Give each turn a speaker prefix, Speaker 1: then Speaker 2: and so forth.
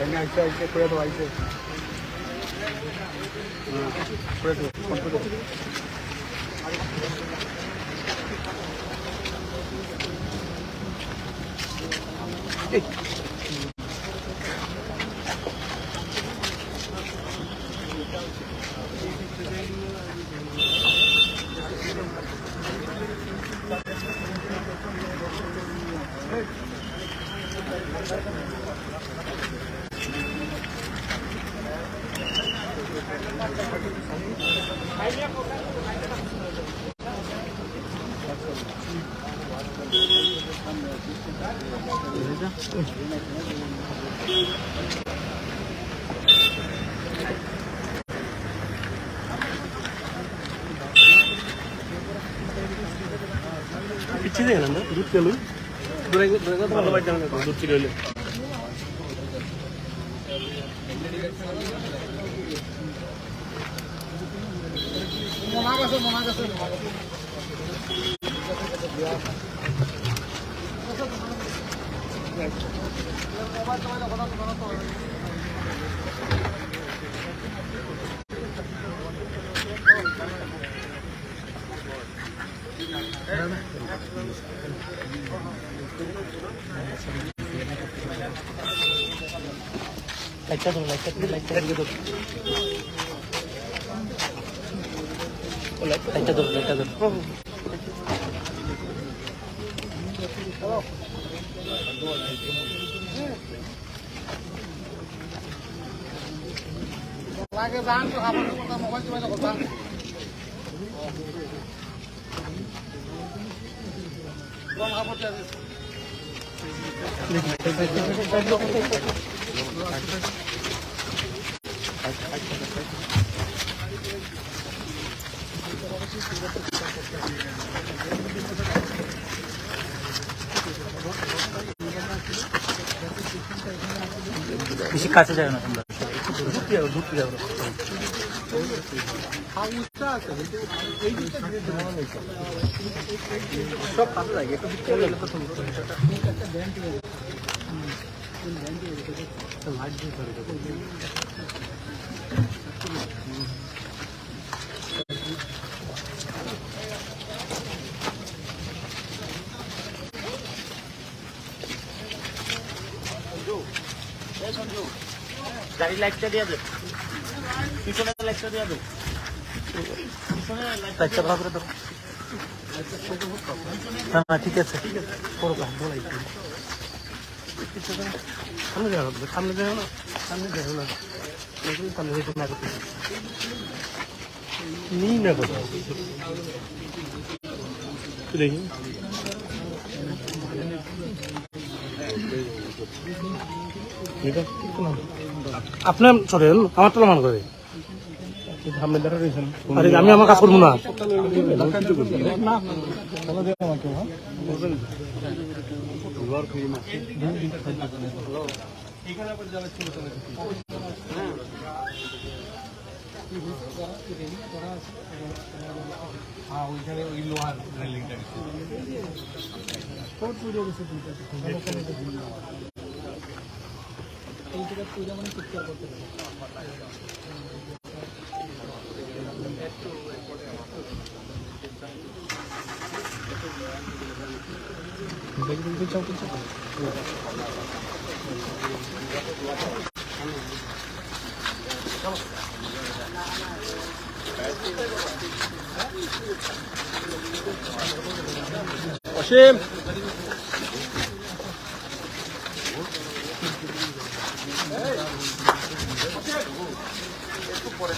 Speaker 1: আইসে করে তো আইসে করে তো পিছিয়ে দেয় না দুধ পেলুই দূরে ভালো বাড়ি জানা দুধ ছিল হইলে লাইটটা ধরো লাইটটা ধরো লাগে যান তো আমার কথা মোবাইল টোবাইল কথা কোন খাবতে আছে বেশি কাছে যাবে না তোমরা ঘুরতে যাবো সব কাছে লাগে একটু গাড়ি লাইটটা দিয়ে দেব পিছনে লাইটটা দিয়ে দেব পিছনে লাইটটা ভালো করে দেব হ্যাঁ ঠিক আছে পুরো বলাই সামনে যাও না সামনে যাও না সামনে যেতে না করতে নিই না কোথাও দেখি আপনার চলেন আমার তো মান করে আমি আমার কাজ করবো না ওইখানে ওই লোহার রেলিংটা এই জায়গায় পূজা মানে চিৎকার করতে পারে অসীম একটু পরে